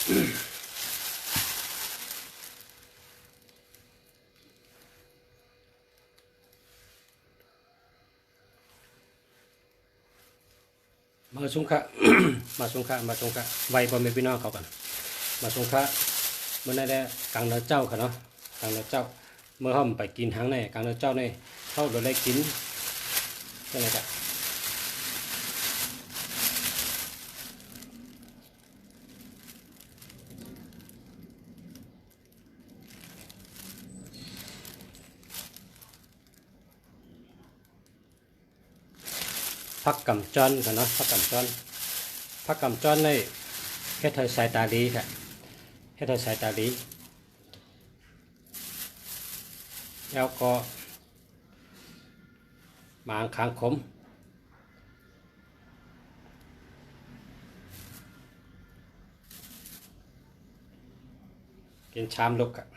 มาสงขะ มาสงขะไว้บ่มีพี่น้องเขากันมาสงขะเมื่อได้กังเนื้อเจ้าค่ะเนาะกังเนื้อเจ้าเมื่อห้อมไปกินทางในกังเนื้อเจ้าในเข้าโดยได้กินก็เลยกะพักกำจอนค่ะเนาะพักกำจอนในเฮ็ดให้สายตาดีค่ะเฮ็ดให้สายตาดีแล้วก็หมางคางขมกินชามลุกอะ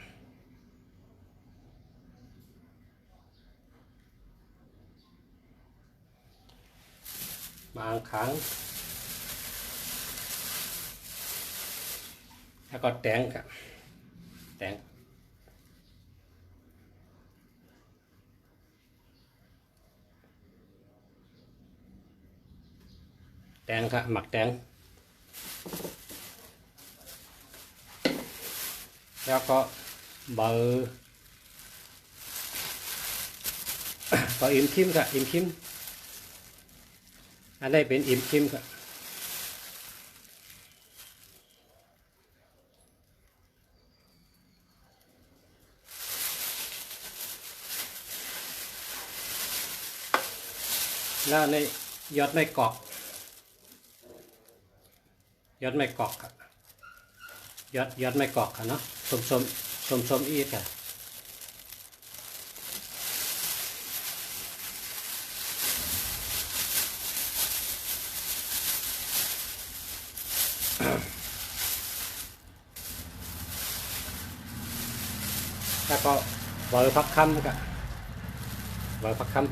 หมางคางแล้วก็แตงครับแตงครับหมักแตงแล้วก็เบอร์ก็อิ่มคิมครับอิ่มคิมอันนี้เป็นอิ่มคิมครับแล้วในยอดไม่กอกครับยอดไม่กอกค่ะเนาะส้มอีกค่ะแล้วก็เบอร์พักคำครับเบอร์พักคำ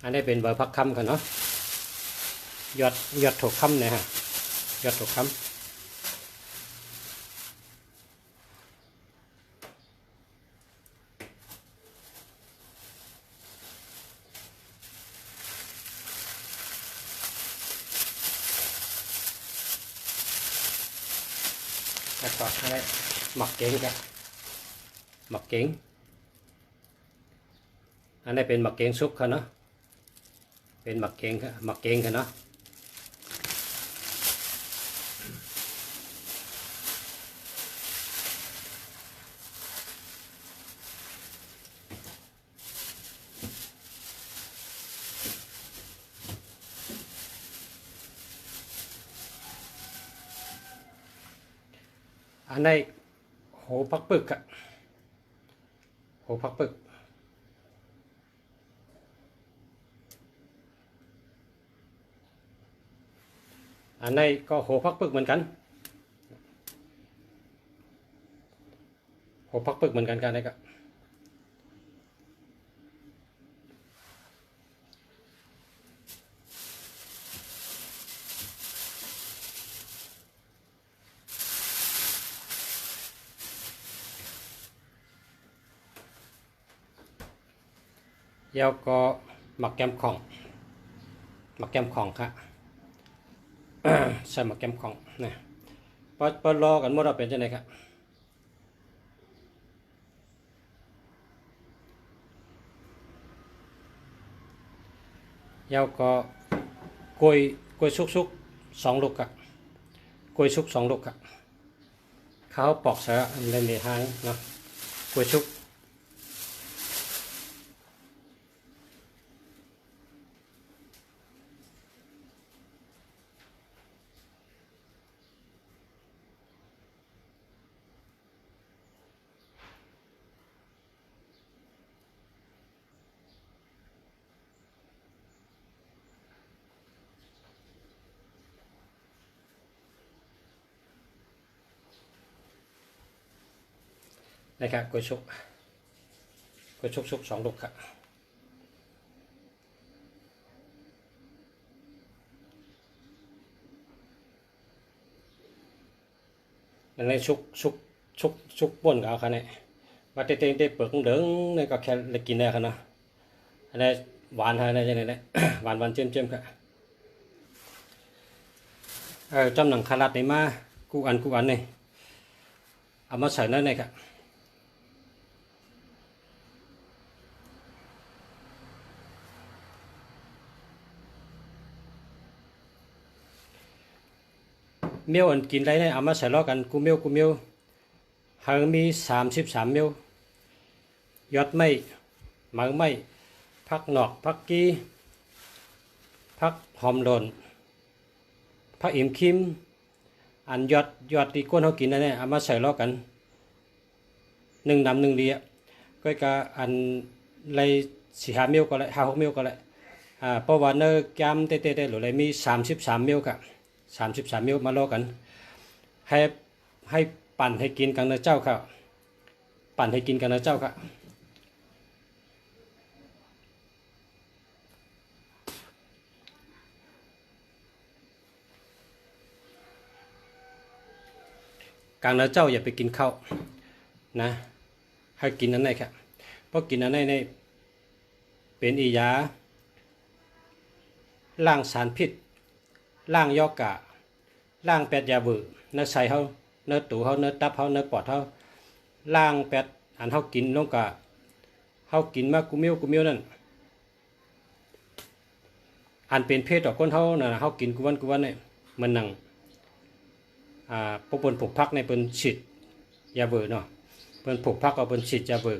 อันนี้เป็นเบอร์พักคำค่ะเนาะยอดถูกคำเนี่ยฮะยอดถูกคำแล้วก็อะไรหมักเก่งครับหมักเก่งอันนี้เป็นหมักเก่งซุปค่ะเนาะเป็นหมักเก่งค่ะเนาะอันนี้โหพักปึกอะโหพักปึกอันนี้ก็โหพักปึกเหมือนกันโหพักปึกเหมือนกันกันนะครับแล้วก็หมักแกมของค่ะใส่หมักแกมของนะพอรอกันหมดเราเป็นจังไงครับแล้วก็กล้วยสุกๆ2 ลูกครับกล้วยสุก2 ลูกครับเขาปอกเสือในห้างเนาะกล้วยสุกนะครับกล้วยสุก ชุกๆ2 ลูกครับอันนี้ชุกป่นกับเอาคันนี้มาเต้ๆเปิดเด้งนี่ก็แค่เลยกินได้ครับเนาะอันนี้หวานอะไรจังได๋เนี่ย หวานเจิ้มๆครับจำหนังคาราดนี่มากูอันนี่เอามาใส่นั่นเลยครับเมียวอันกินไรเนี่ยเอามาใส่ล้อกันกูเมียวหางมี33 เมียวยอดไม้หมากไม้พักหนอกพักกีพักหอมโดนพักอิ่มคิมอันยอดที่ก้นเขากินนั่นเนี่ยเอามาใส่ล้อกัน1 ดำ 1 ดีอ่ะก็กะอันไร4-5 เมียวก็เลย5-6 เมียวก็เลยเพราะว่าเนื้อแก้มเต้หรืออะไรมี33 เมียวครับ33 เมียวมาล้อกันให้ปั่นให้กินกันนะเจ้าครับปั่นให้กินกันนะเจ้าครับกลางนะเจ้าอย่าไปกินข้าวนะให้กินอันไหนครับเพราะกินอันไหนเป็นอียาล้างสารพิษล้างยอกะล้างแปดยาเบื่อเนื้อใส่เขาเนื้อตูเขาเนื้อตับเขาเนื้อปอดเขาล้างแปดอันเขากินลงกะเขากินมากูเมียวนั่นอันเป็นเพศต่อคนเขาน่ะเขากินกูวันเนี่ยมันหนังพวกเปิ้นผูกพักในเปิ้นฉีดยาเบื่อเนาะเปิ้นผูกพักเอาเปิ้นฉีดยาเบื่อ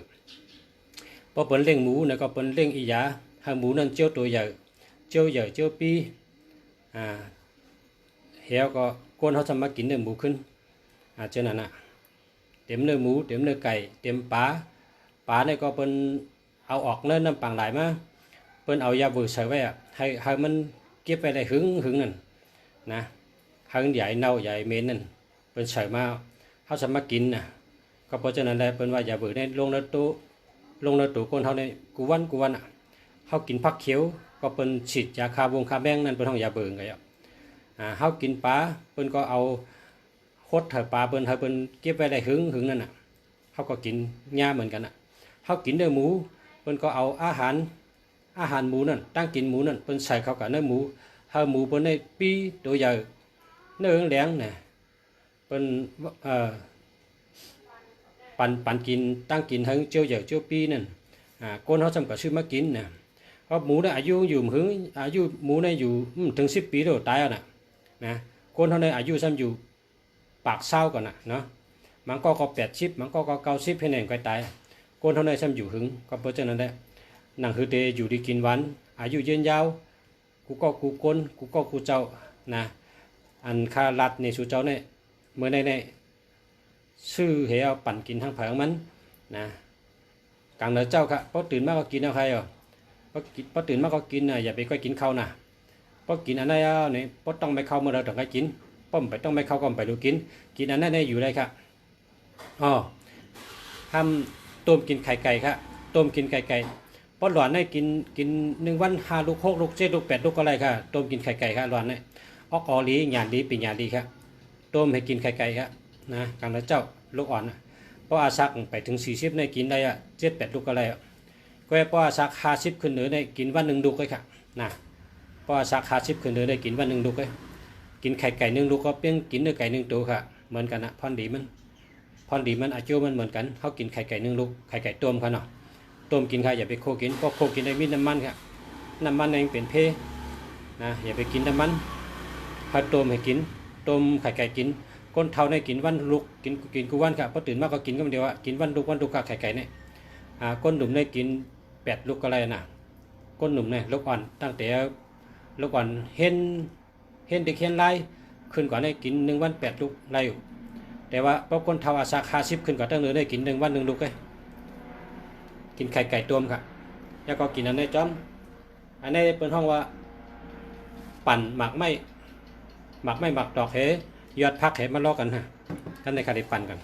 พอเปิ้นเลี้ยงหมูเนี่ยก็เปิ้นเลี้ยงอียาให้หมูนั่นเจียวตัวใหญ่เจียวปีเหี่ยวก็ก้นเขาจะมากินเนื้อหมูขึ้นเจ้านั่นน่ะเต็มเนื้อหมูเต็มเนื้อไก่เต็มปลาเนี่ยก็เปิ้นเอาออกเนื้อน้ำปังไหลมาเปิ้นเอายาเบื่อใส่ไว้ให้มันเก็บไว้ได้หึงนั่นนะหึงใหญ่เน่าใหญ่เหม็นนั่นเปิ้นใส่มาเขาจะมากินน่ะก็เพราะฉะนั้นแหละเปิ้นว่ายาเบื่อเนี่ยลงในตู้ก้นเขาเนี่ยกูวันเขากินผักเขียวก็เปิ้นฉีดยาคาวงคาแบงนั่นเปิ้นห้องยาเบื่อไงเฮากินปลาเปิ้นก็เอาโคตรเถอะปลาเปิ้นให้เปิ้นเก็บไว้ได้หึงนั่นน่ะเฮาก็กินหญ้าเหมือนกันน่ะเฮากินเนื้อหมูเปิ้นก็เอาอาหารหมูนั่นตั้งกินหมูนั่นเปิ้นใส่เข้ากับเนื้อหมูเฮาหมูเปิ้นได้ปีตัวใหญ่เนื้อแหลงน่ะเปิ้นปั่นกินตั้งกินทั้งเจียวใหญ่เจียวปีนั่นก้นเฮาจำก็ซื้อมากินน่ะเพราะหมูเนี่ยอายุอยู่หึงอายุหมูเนี่ยอยู่ถึง10 ปีแล้วตายแล้วนะคนเท่านั้นอายุซ้ำอยู่ปากเศร้าก่อนเนาะมันก็80มันก็90ให้แน่ก็ตายคนเท่านั้นซ้ำอยู่หึงก็เพราะฉะนั้นแหละหนังคือเตอยู่ดีกินหวานอายุยืนยาวกูคนกูเจ้านะอันคาลัดในสู่เจ้าเนี่ยเมื่อในซื้อเหเอาปั่นกินทั้งผังมันนะกลางเดือนเจ้าค่ะเพราะตื่นมาก็กินเอาใครพอตื่นมาก็กินอย่าไปค่อยกินข้าวนะพอกินอันนั้นเนี่ยพอต้องไปเข้าเมื่อเราต้องไปกินป้อมไปต้องไปเข้าก็ไปดูกินอันนั้นอยู่ได้ครับทำต้มกินไข่ไก่ครับต้มกินไข่ไก่พอหลานได้กิน1 วัน5 ลูก6 ลูก7 ลูก8 ลูกก็ไรครับต้มกินไข่ไก่ครับหลานเนี่ยออกอลีหยาดดีปีหยาดดีครับต้มให้กินไข่ไก่ครับนะกลางเดือนเจ้าลูกอ่อนเพราะอาซักไปถึง40ได้กินได้7-8 ลูกก็ไรก็เพราะสัก50ขึ้นเหนือได้กินวัน1 ลูกเลยครับนะเพราะสัก50ขึ้นเหนือได้กินวัน1 ลูกเลยกินไข่ไก่1 ลูกก็เพียงกินเนื้อไก่1 ตัวครับเหมือนกันนะพอนดีมันอาจุมันเหมือนกันเขากินไข่ไก่1 ลูกไข่ไก่ต้มเขาเนาะต้มกินค่ะอย่าไปโคกินเพราะโคกินได้มีน้ำมันครับน้ำมันเองเป็นเพนะอย่าไปกินน้ำมันถ้าต้มให้กินต้มไข่ไก่กินก้นเท่าได้กินวันลูกกินกูวันครับพอตื่นมาก็กินก็เดียวกินวันลูกค่ะไข่ไก่เนี่ยก้นหนุ่มได้กิน8 ลูกอะไรนะก้นหนุ่มเนี่ยลูกอ่อนตั้งแต่ลูกอ่อนเห็นเด็กเห็นไรขึ้นก่อนได้กิน1 วัน8 ลูกไรอยู่แต่ว่าพอคนเท่าอาซา50ขึ้นก่อนตั้งแต่ได้กิน1 วัน1 ลูกเลยกินไข่ไก่ต้มครับแล้วก็กินอันนี้จ้อมอันนี้เป็นห้องว่าปั่นหมักดอกเหยอดพักมาลอกกันฮะกันในคาได้ปั่นกัน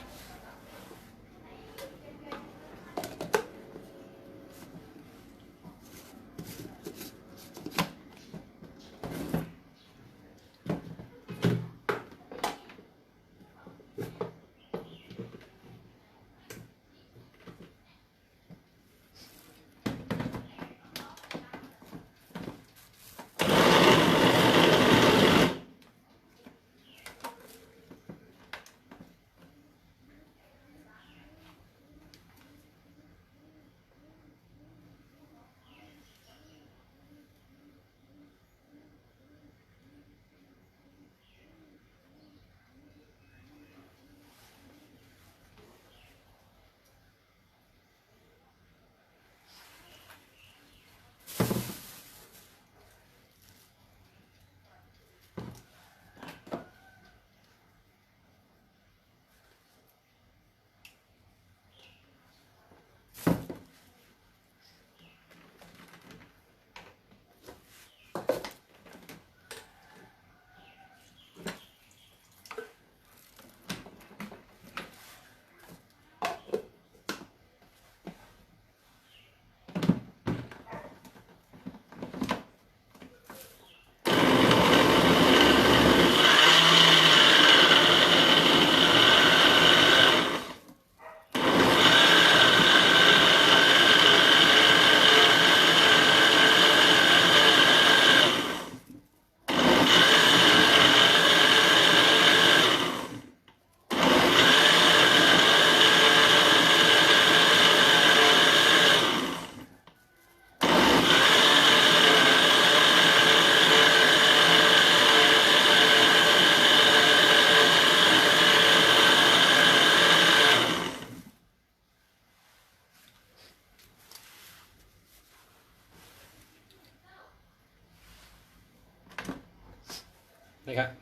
นี่ครับ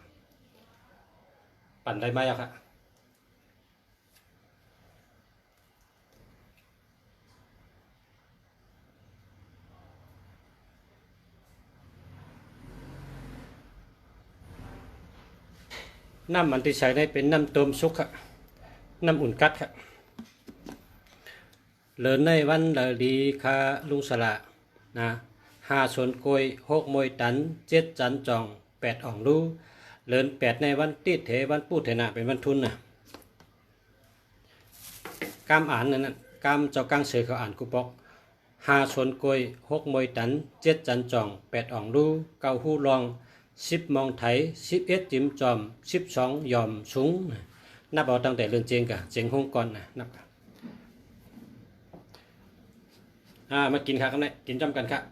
ปั่นได้ไหมอะครับน้ำมันที่ใช้ได้เป็นน้ำต้มซุกครับน้ำอุ่นกัดครับเลินในวันเดลีคาลุงสละนะ5 ส่วน กล้วย6 มวย ตัน7 จันจอง8 อ่องรู้เลิน8ในวันติดเถวันปูดเถนะเป็นวันทุนนะกามอ่านนั่นกามเจ้ากังเสือเขาอ่านกูบอก5 ส่วน กล้วย6 มวย ตัน7 จันจอง8 อ่องรู้9 หู้ลอง10 มองไถ11 จิ้มจอม12 ยอมสูงนับเอาตั้งแต่เรื่องเจงกะเจงห้องก่อนนะนับมากินครับครับเนี่ยกินจำกันครับ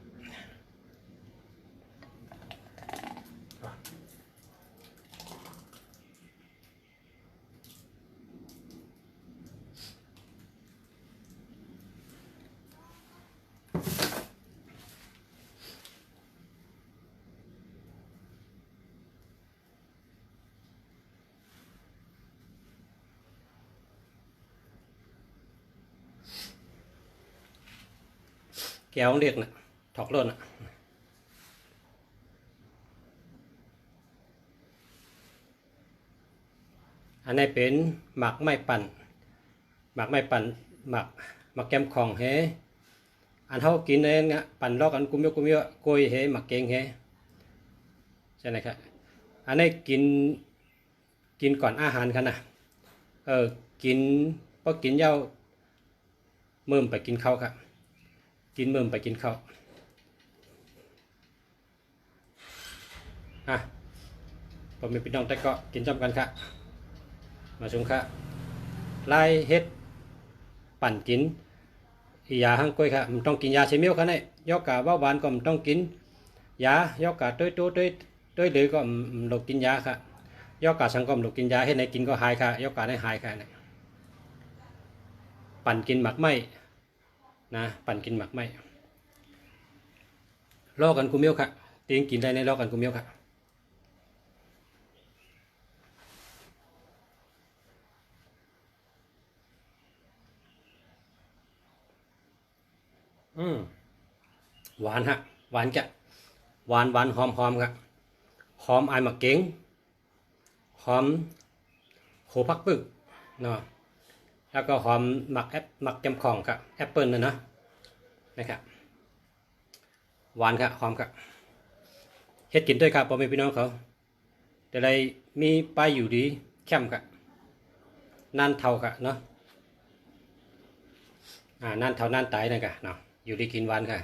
แก้วเรียกนะถอกเลือดนะอันนี้เป็นหมักไม้ปั่นหมักไม้ปั่นหมักแกมของเฮอันเท่ากินเองนะปั่นลอกอันกุมยกกยเฮหมักเกงเฮใช่ไหมครับอันนี้กินก่อนอาหารกันนะกินพอกินเหย้าเมื่อไปกินข้าวครับกินเมื่อไปกินข้าวผมมีพี่น้องแต่ก็กินจำกันครับมาชมครับไล่เฮ็ดปั่นกินยาหังกล้วยครับมันต้องกินยาเซมิลครับเนี่ยยอกกะเบาหวานก็มันต้องกินยายอกกะด้วยหรือก็หลบกินยาครับยอกกะสังก็หลบกินยาให้ในกินก็หายค่ะยอกกะได้หายค่ะเนี่ยปั่นกินหมักไหมนะปั่นกินหมักไหมลอกกันกูเมียวค่ะตีงกินได้ในลอกกันกูเมียวค่ะหวานฮะหวานจะหวานหอมครับหอมไอหมักเก๋งหอมโหพักปึกเนาะแล้วก็หอมหมักแกมของครับแอปเปิลนะนะครับหวานครับหอมครับเฮ็ดกินด้วยครับพ่อแม่พี่น้องเขาแต่ไรมีไปอยู่ดีแคมครับนานเท่าครับเนาะนานเท่านานตายนะกะเนาะอยู่ดีกินหวานค่ะ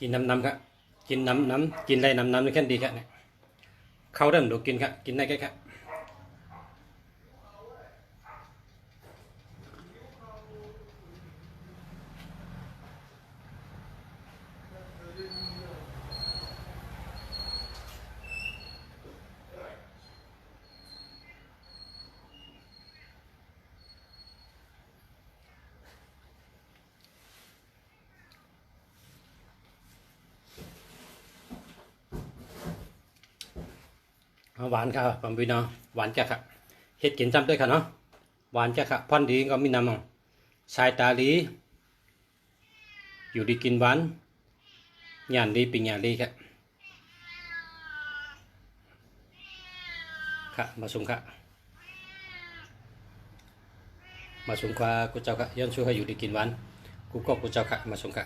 กินน้ำครับกินน้ำกินได้น้ำนี่แค่ดีครับเนี่ยเข้าเริ่มดูกินครับกินได้แค่ครับ หวานค่ะผมพี่น้องหวานจ้ะค่ะเฮ็ดกินจำด้วยค่ะเนาะหวานจ้ะค่ะพอนดีก็มีน้ำสายตาดีอยู่ดีกินหวานย่านดีปิงย่านดีค่ะค่ะมาส่งค่ะมาส่งค่ะกูเจ้าค่ะย้อนช่วยให้อยู่ดีกินหวานกูก็กูเจ้าค่ะมาส่งค่ะ